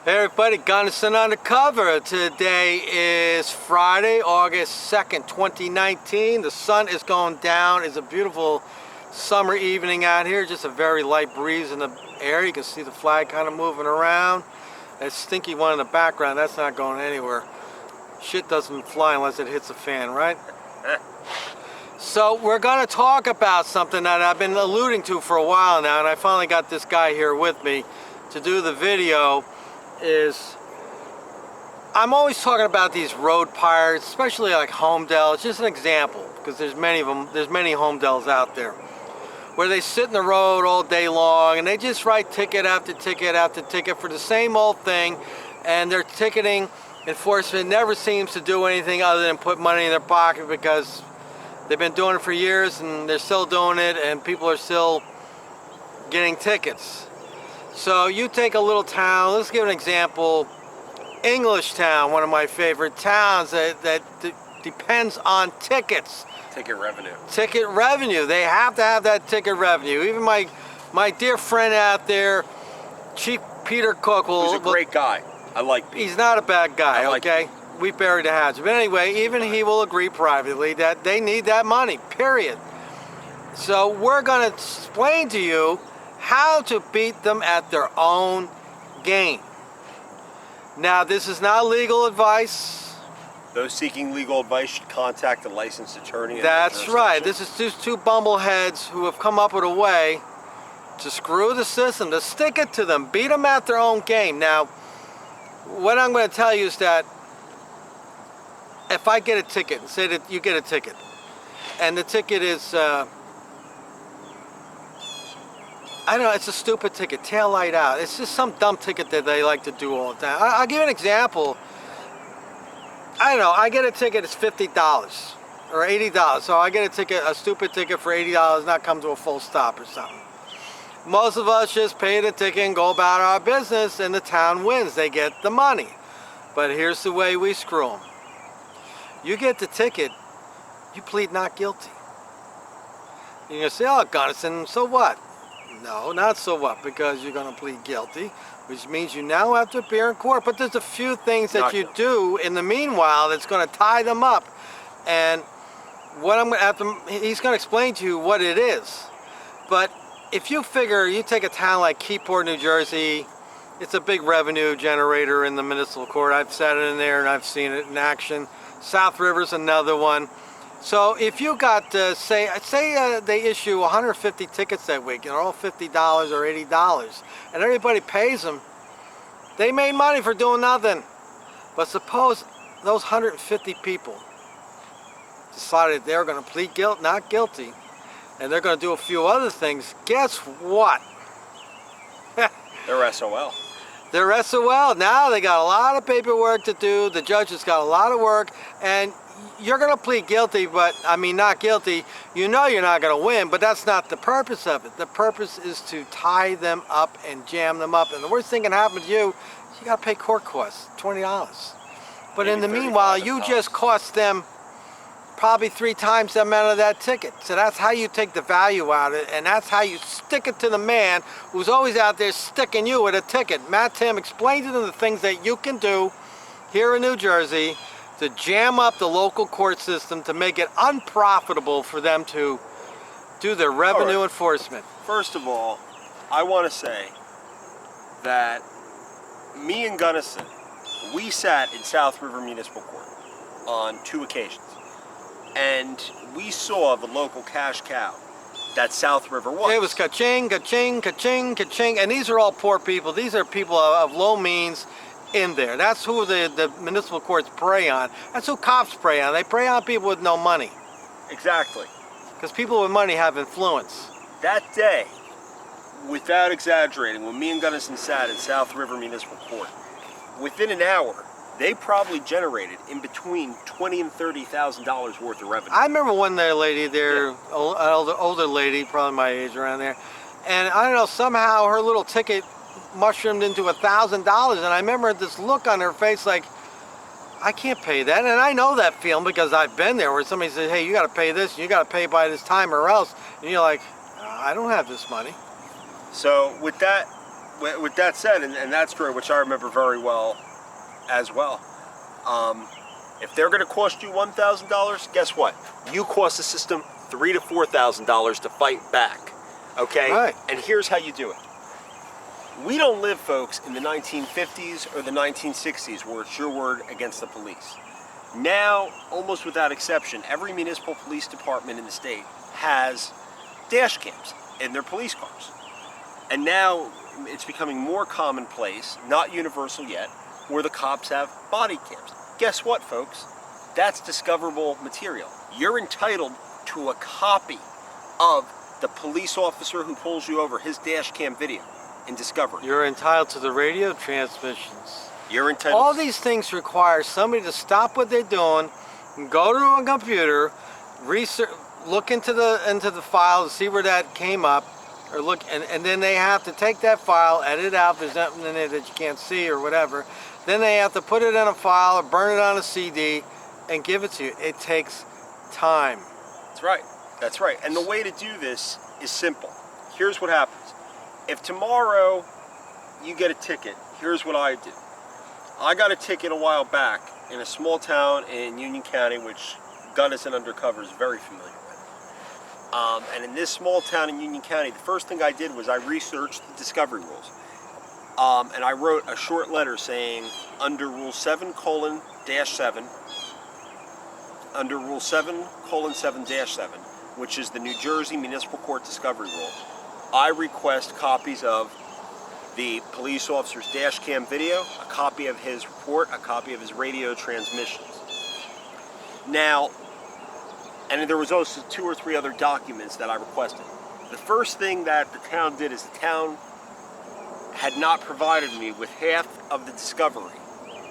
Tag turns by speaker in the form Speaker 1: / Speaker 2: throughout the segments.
Speaker 1: Hey everybody, Gunnison Undercover. Today is Friday, August 2nd, 2019. The sun is going down. It's a beautiful summer evening out here. Just a very light breeze in the air. You can see the flag kind of moving around. That stinky one in the background, that's not going anywhere. Shit doesn't fly unless it hits a fan, right? So we're going to talk about something that I've been alluding to for a while now, and I finally got this guy here with me to do the video. I'm always talking about these road pirates, especially like home dels. Just an example, because there's many of them. There's many home dels out there where they sit in the road all day long and they just write ticket after ticket after ticket for the same old thing, and their ticketing enforcement never seems to do anything other than put money in their pocket, because they've been doing it for years and they're still doing it, and people are still getting tickets. So you take a little town, let's give an example, Englishtown, one of my favorite towns that depends on tickets.
Speaker 2: Ticket revenue.
Speaker 1: Ticket revenue. They have to have that ticket revenue. Even my dear friend out there, Chief Peter Cook,
Speaker 2: He's a great guy. I like Pete.
Speaker 1: He's not a bad guy,
Speaker 2: like
Speaker 1: okay? Pete. We buried the hatchet. But anyway, even he will agree privately that they need that money, period. So we're going to explain to you how to beat them at their own game. Now, this is not legal advice.
Speaker 2: Those seeking legal advice should contact a licensed attorney.
Speaker 1: That's right. This is just two bumbleheads who have come up with a way to screw the system, to stick it to them, beat them at their own game. Now, what I'm going to tell you is that if I get a ticket, say that you get a ticket, and the ticket is I don't know, it's a stupid ticket, tail light out. It's just some dumb ticket that they like to do all the time. I'll give you an example. I don't know, I get a ticket, it's $50 or $80. So I get a ticket, a stupid ticket for $80, not come to a full stop or something. Most of us just pay the ticket and go about our business, and the town wins. They get the money. But here's the way we screw them. You get the ticket, you plead not guilty. You're going to say, oh, Gunnison, so what? No, not so what, because you're going to plead guilty, which means you now have to appear in court. But there's a few things that you do in the meanwhile that's going to tie them up. And what I'm going to have to, he's going to explain to you what it is. But if you figure, you take a town like Keyport, New Jersey, it's a big revenue generator in the municipal court. I've sat in there and I've seen it in action. South River's another one. So if you got, say they issue 150 tickets that week, and they're all $50 or $80, and everybody pays them, they made money for doing nothing. But suppose those 150 people decided they're going to plead not guilty, and they're going to do a few other things. Guess what?
Speaker 2: They're SOL.
Speaker 1: They're SOL. Now they got a lot of paperwork to do. The judge has got a lot of work, and you're going to plead guilty, but I mean not guilty. You know you're not going to win, but that's not the purpose of it. The purpose is to tie them up and jam them up. And the worst thing can happen to you, you got to pay court costs, $20. But in the meanwhile, you just cost them probably 3 times the amount of that ticket. So that's how you take the value out of it, and that's how you stick it to the man who's always out there sticking you with a ticket. Matt Tim, explain to them the things that you can do here in New Jersey to jam up the local court system, to make it unprofitable for them to do their revenue enforcement.
Speaker 2: First of all, I want to say that me and Gunnison, we sat in South River Municipal Court on 2 occasions, and we saw the local cash cow that South River was.
Speaker 1: It was ka-ching, ka-ching, ka-ching, ka-ching, and these are all poor people. These are people of low means in there. That's who the municipal courts prey on. That's who cops prey on. They prey on people with no money.
Speaker 2: Exactly.
Speaker 1: Because people with money have influence.
Speaker 2: That day, without exaggerating, when me and Gunnison sat in South River Municipal Court, within an hour, they probably generated in between $20,000 and $30,000 worth of revenue.
Speaker 1: I remember one lady there, an older lady, probably my age around there, and I don't know, somehow her little ticket mushroomed into $1,000, and I remember this look on her face like, I can't pay that. And I know that feeling because I've been there, where somebody says, hey, you got to pay this, you got to pay by this time or else, and you're like, I don't have this money.
Speaker 2: So with that with that said, and that story, which I remember very well as well, if they're going to cost you $1,000, guess what? You cost the system $3,000 to $4,000 to fight back. Okay?
Speaker 1: Right.
Speaker 2: And here's how you do it. We don't live, folks, in the 1950s or the 1960s where it's your word against the police. Now, almost without exception, every municipal police department in the state has dash cams in their police cars. And now it's becoming more commonplace, not universal yet, where the cops have body cams. Guess what, folks? That's discoverable material. You're entitled to a copy of the police officer who pulls you over, his dash cam video in discovery.
Speaker 1: You're entitled to the radio transmissions.
Speaker 2: You're entitled.
Speaker 1: All these things require somebody to stop what they're doing, go to a computer, research, look into the file to see where that came up, or look, and then they have to take that file, edit it out if there's nothing in it that you can't see or whatever. Then they have to put it in a file or burn it on a CD and give it to you. It takes time.
Speaker 2: That's right. That's right. And the way to do this is simple. Here's what happens. If tomorrow you get a ticket, here's what I do. I got a ticket a while back in a small town in Union County, which Gunnison Undercover is very familiar with. And in this small town in Union County, the first thing I did was I researched the discovery rules. And I wrote a short letter saying, under Rule 7:7, under Rule 7:7-7, which is the New Jersey Municipal Court Discovery Rule, I request copies of the police officer's dash cam video, a copy of his report, a copy of his radio transmissions. Now, and there was also 2 or 3 other documents that I requested. The first thing that the town did is the town had not provided me with half of the discovery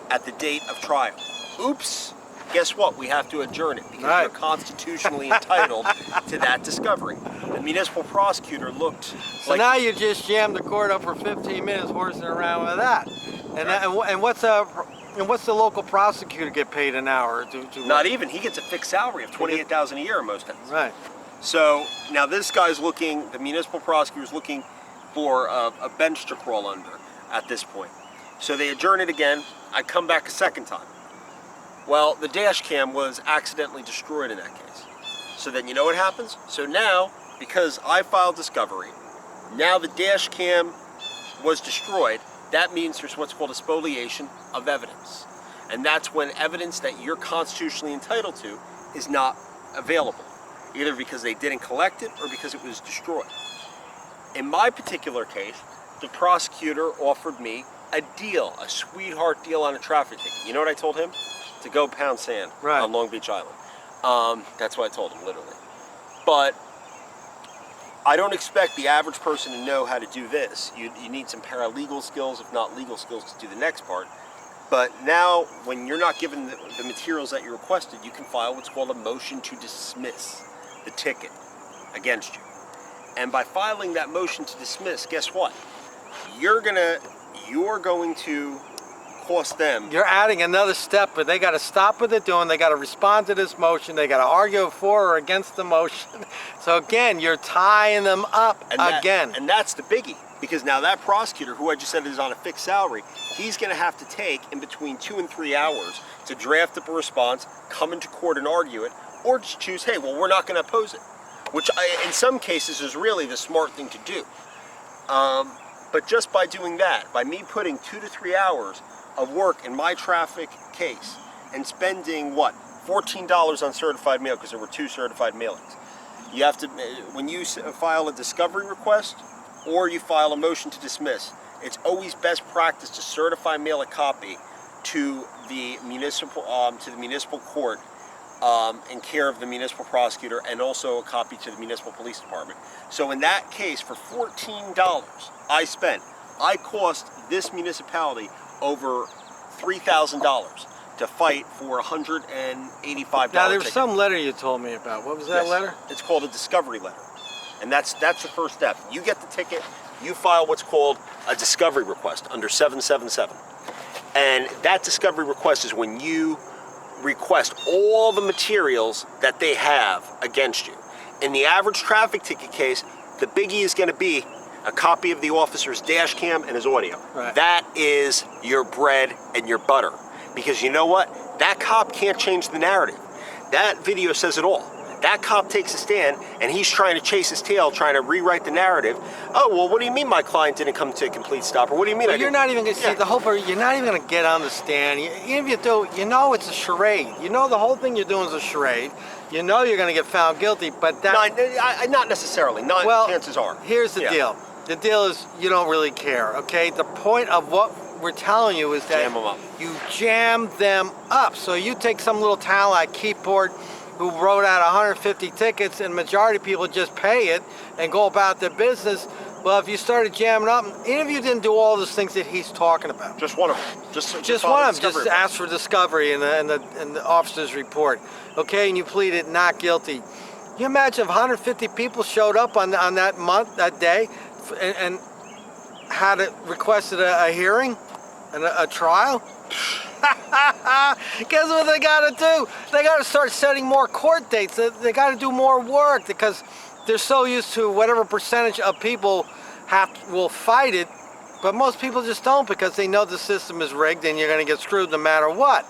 Speaker 2: at the date of trial. Oops. Guess what? We have to adjourn it because
Speaker 1: Right.
Speaker 2: we're constitutionally entitled to that discovery. The municipal prosecutor looked
Speaker 1: So
Speaker 2: like...
Speaker 1: now you just jammed the court up for 15 minutes horsing around with that. And what's the local prosecutor get paid an hour?
Speaker 2: Not even. He gets a fixed salary of $28,000 a year in most times.
Speaker 1: Right.
Speaker 2: So now this guy's looking, the municipal prosecutor's looking for a bench to crawl under at this point. So they adjourn it again. I come back a second time. Well, the dash cam was accidentally destroyed in that case. So then you know what happens? So now, because I filed discovery, now the dash cam was destroyed. That means there's what's called a spoliation of evidence. And that's when evidence that you're constitutionally entitled to is not available, either because they didn't collect it or because it was destroyed. In my particular case, the prosecutor offered me a deal, a sweetheart deal on a traffic ticket. You know what I told him? To go pound sand on Long Beach Island. That's what I told him, literally. But I don't expect the average person to know how to do this. You need some paralegal skills, if not legal skills, to do the next part. But now, when you're not given the materials that you requested, you can file what's called a motion to dismiss the ticket against you. And by filing that motion to dismiss, guess what? You're going to cost them.
Speaker 1: You're adding another step, but they got to stop what they're doing. They got to respond to this motion. They got to argue for or against the motion. So again, you're tying them up again.
Speaker 2: And that's the biggie, because now that prosecutor, who I just said is on a fixed salary, he's going to have to take in between 2 and 3 hours to draft up a response, come into court and argue it, or just choose, hey, well, we're not going to oppose it, which in some cases is really the smart thing to do. But just by doing that, by me putting 2 to 3 hours of work in my traffic case and spending what, $14 on certified mail, because there were 2 certified mailings. You have to, when you file a discovery request or you file a motion to dismiss, it's always best practice to certify mail a copy to the municipal court in care of the municipal prosecutor, and also a copy to the municipal police department. So in that case, for $14 I cost this municipality over $3,000 to fight for $185.
Speaker 1: Now, there's some letter you told me about. What was that letter?
Speaker 2: It's called a discovery letter. And that's the first step. You get the ticket, you file what's called a discovery request under 777. And that discovery request is when you request all the materials that they have against you. In the average traffic ticket case, the biggie is going to be a copy of the officer's dash cam and his audio.
Speaker 1: Right.
Speaker 2: That is your bread and your butter. Because you know what? That cop can't change the narrative. That video says it all. That cop takes a stand and he's trying to chase his tail, trying to rewrite the narrative. Oh, well, what do you mean my client didn't come to a complete stop? Or what do you mean
Speaker 1: Well, you're not even going to see the whole part. You're not even going to get on the stand. Even if you do, you know it's a charade. You know the whole thing you're doing is a charade. You know you're going to get found guilty, but that...
Speaker 2: Not necessarily. Chances are.
Speaker 1: Here's the deal. The deal is you don't really care, okay? The point of what we're telling you is that
Speaker 2: Jam them up.
Speaker 1: you jam them up. So you take some little town like Keyport who wrote out 150 tickets and majority of people just pay it and go about their business. Well, if you started jamming up, even if you didn't do all those things that he's talking about.
Speaker 2: Just one of them. Just
Speaker 1: one of them. Just ask for discovery in the officer's report. Okay, and you pleaded not guilty. You imagine if 150 people showed up on that day, and had requested a hearing and a trial? Guess what they got to do? They got to start setting more court dates. They got to do more work because they're so used to whatever percentage of people will fight it, but most people just don't because they know the system is rigged and you're going to get screwed no matter what.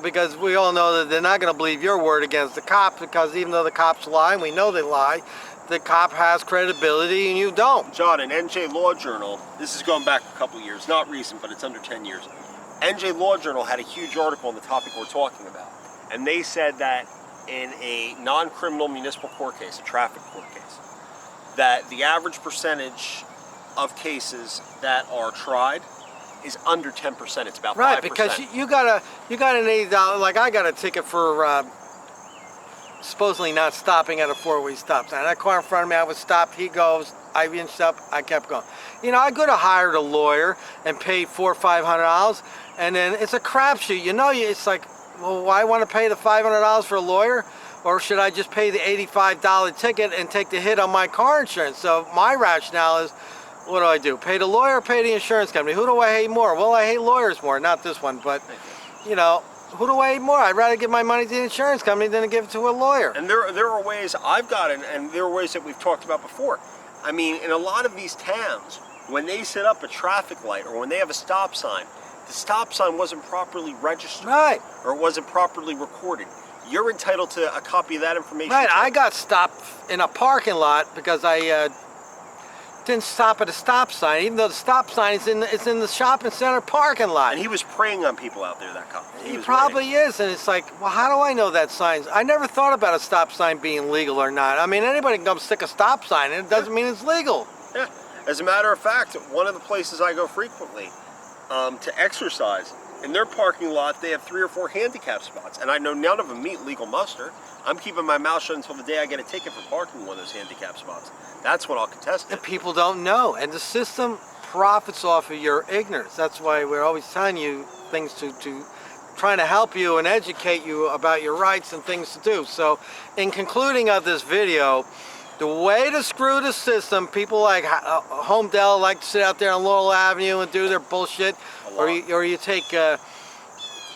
Speaker 1: Because we all know that they're not going to believe your word against the cop, because even though the cops lie, and we know they lie, the cop has credibility and you don't.
Speaker 2: John, in NJ Law Journal, this is going back a couple of years, not recent, but it's under 10 years. NJ Law Journal had a huge article on the topic we're talking about. And they said that in a non-criminal municipal court case, a traffic court case, that the average percentage of cases that are tried is under 10%. It's about 5%.
Speaker 1: Right, because you got an $80, like I got a ticket for supposedly not stopping at a four-way stop sign. That car in front of me, I was stopped, he goes, I inched up, I kept going. You know, I could have hired a lawyer and paid $400 or $500, and then it's a crapshoot. You know, it's like, well, why want to pay the $500 for a lawyer? Or should I just pay the $85 ticket and take the hit on my car insurance? So my rationale is, what do? Pay the lawyer or pay the insurance company? Who do I hate more? Well, I hate lawyers more, not this one, but, you know, who do I hate more? I'd rather give my money to the insurance company than to give it to a lawyer.
Speaker 2: And there are ways I've gotten, and there are ways that we've talked about before. I mean, in a lot of these towns, when they set up a traffic light or when they have a stop sign, the stop sign wasn't properly registered.
Speaker 1: Right.
Speaker 2: Or it wasn't properly recorded. You're entitled to a copy of that information.
Speaker 1: Right,
Speaker 2: too.
Speaker 1: I got stopped in a parking lot because I didn't stop at a stop sign, even though the stop sign is in the shopping center parking lot.
Speaker 2: And he was preying on people out there, that cop.
Speaker 1: He probably is, and it's like, well, how do I know that sign's? I never thought about a stop sign being legal or not. I mean, anybody can come stick a stop sign, and it doesn't mean it's legal.
Speaker 2: Yeah. As a matter of fact, one of the places I go frequently to exercise, in their parking lot, they have 3 or 4 handicap spots, and I know none of them meet legal muster. I'm keeping my mouth shut until the day I get a ticket for parking in one of those handicap spots. That's when I'll contest it.
Speaker 1: And people don't know, and the system profits off of your ignorance. That's why we're always telling you things to trying to help you and educate you about your rights and things to do. So, in concluding of this video, the way to screw the system, people like Home Dell like to sit out there on Laurel Avenue and do their bullshit, or you take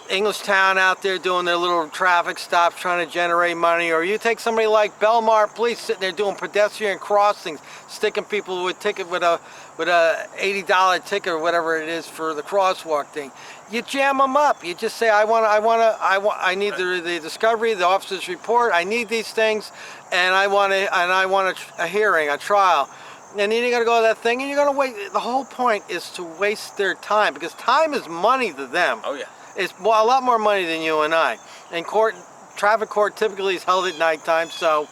Speaker 1: Englishtown out there doing their little traffic stops trying to generate money, or you take somebody like Belmar Police sitting there doing pedestrian crossings, sticking people with a $80 ticket or whatever it is for the crosswalk thing. You jam them up. You just say, I need the discovery, the officer's report. I need these things, and I want a hearing, a trial. And then you're gonna go to that thing, and you're gonna wait. The whole point is to waste their time, because time is money to them.
Speaker 2: Oh yeah.
Speaker 1: It's a lot more money than you and I. And traffic court typically is held at nighttime, so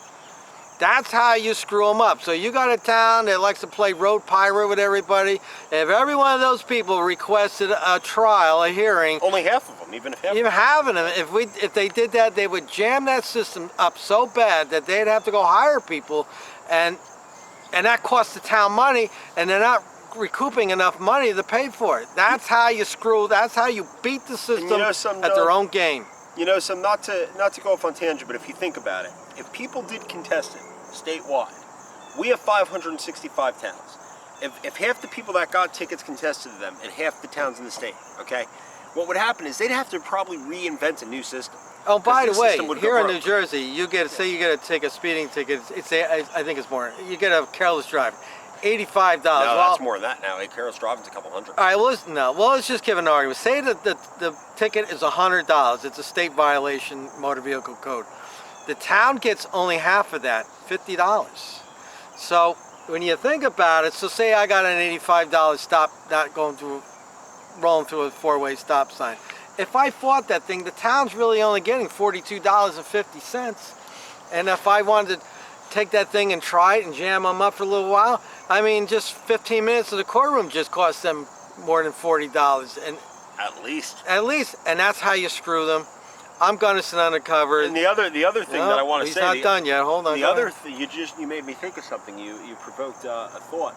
Speaker 1: that's how you screw them up. So you got a town that likes to play road pirate with everybody. If every one of those people requested a trial, a hearing,
Speaker 2: only half of them, even
Speaker 1: having them, if they did that, they would jam that system up so bad that they'd have to go hire people, and that costs the town money, and they're not recouping enough money to pay for it. That's how you that's how you beat the system at their own game.
Speaker 2: You know, so not to go off on tangent, but if you think about it, if people did contest it statewide, we have 565 towns. If half the people that got tickets contested them and half the towns in the state, okay, what would happen is they'd have to probably reinvent a new system.
Speaker 1: Oh, by the way, here in New Jersey, say you get a ticket, speeding ticket. I think it's more. You get a careless driver. $85.
Speaker 2: No,
Speaker 1: Well,
Speaker 2: that's more than that now. A careless driving's a couple hundred.
Speaker 1: all right, well, let's just give an argument. Say that the ticket is $100. It's a state violation, motor vehicle code. The town gets only half of that, $50. So when you think about it, so say I got an $85 stop, not going through, rolling through a four-way stop sign. If I fought that thing, the town's really only getting $42.50. And if I wanted to take that thing and try it and jam them up for a little while, I mean, just 15 minutes of the courtroom just cost them more than $40. And
Speaker 2: At least.
Speaker 1: and that's how you screw them. I'm Gunnison Undercover.
Speaker 2: And the other thing that I want to
Speaker 1: he's
Speaker 2: say.
Speaker 1: not done yet. Hold on.
Speaker 2: The other thing, you made me think of something. You provoked a thought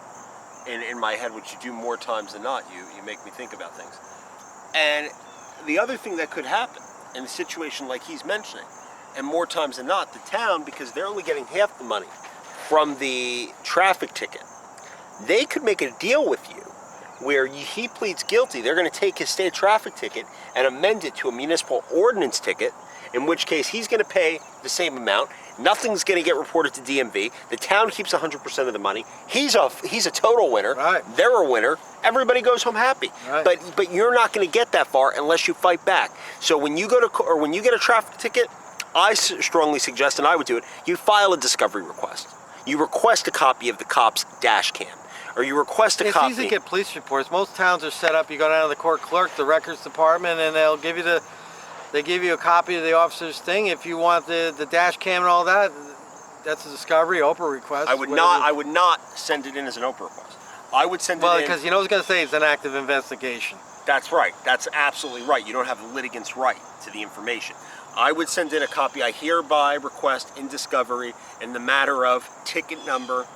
Speaker 2: in my head, which you do more times than not. You make me think about things. And the other thing that could happen in a situation like he's mentioning, and more times than not, the town, because they're only getting half the money from the traffic ticket, they could make a deal with you where he pleads guilty. They're going to take his state traffic ticket and amend it to a municipal ordinance ticket, in which case he's going to pay the same amount. Nothing's going to get reported to DMV. The town keeps 100% of the money. He's a total winner.
Speaker 1: Right.
Speaker 2: They're a winner. Everybody goes home happy.
Speaker 1: Right.
Speaker 2: But you're not going to get that far unless you fight back. So when you go to or when you get a traffic ticket, I strongly suggest, and I would do it, you file a discovery request. You request a copy of the cop's dash cam. Or you request a copy.
Speaker 1: It's easy to get police reports. Most towns are set up. You go down to the court clerk, the records department, and they'll give you they give you a copy of the officer's thing. If you want the dash cam and all that, that's a discovery, Oprah request.
Speaker 2: I would not send it in as an Oprah request. I would send it in.
Speaker 1: Well, because you know what's going to say it's an active investigation.
Speaker 2: That's right. That's absolutely right. You don't have the litigant's right to the information. I would send in a copy. I hereby request in discovery in the matter of ticket number,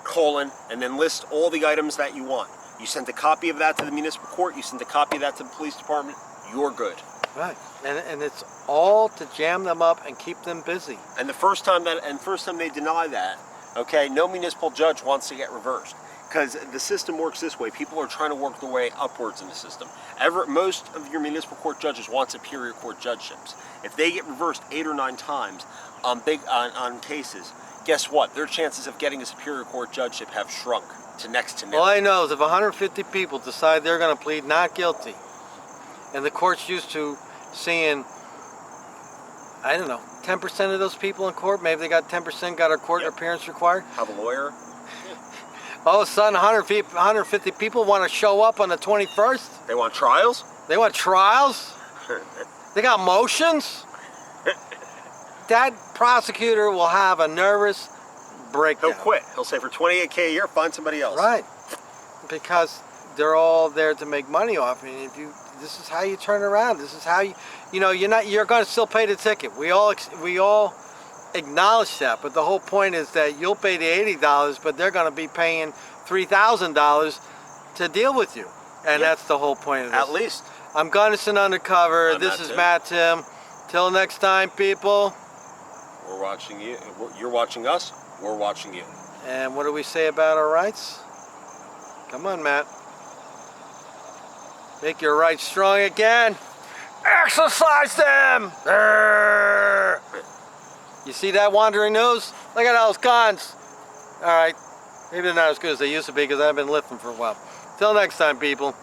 Speaker 2: colon, and then list all the items that you want. You send a copy of that to the municipal court. You send a copy of that to the police department. You're good.
Speaker 1: Right, and it's all to jam them up and keep them busy.
Speaker 2: And the first time they deny that, okay, no municipal judge wants to get reversed, because the system works this way. People are trying to work their way upwards in the system. Most of your municipal court judges want superior court judgeships. If they get reversed 8 or 9 times on cases, guess what? Their chances of getting a superior court judgeship have shrunk to next to nil.
Speaker 1: All I know is if 150 people decide they're going to plead not guilty, and the court's used to seeing, I don't know, 10% of those people in court, maybe they got 10% got a court appearance required.
Speaker 2: Have a lawyer.
Speaker 1: All of a sudden, 150 people want to show up on the 21st.
Speaker 2: They want trials.
Speaker 1: They want trials. They got motions. That prosecutor will have a nervous breakdown.
Speaker 2: He'll quit. He'll say, for $28K a year, find somebody else.
Speaker 1: Right. Because they're all there to make money off. And this is how you turn around. This is how you're going to still pay the ticket. We all acknowledge that. But the whole point is that you'll pay the $80, but they're going to be paying $3,000 to deal with you. And that's the whole point of this.
Speaker 2: At least.
Speaker 1: I'm Gunnison Undercover. This is Matt Tim. Till next time, people.
Speaker 2: We're watching you. You're watching us. We're watching you.
Speaker 1: And what do we say about our rights? Come on, Matt. Make your rights strong again. Exercise them! Arrgh. You see that wandering nose? Look at those guns. All right. Maybe they're not as good as they used to be because I've been lifting for a while. Till next time, people.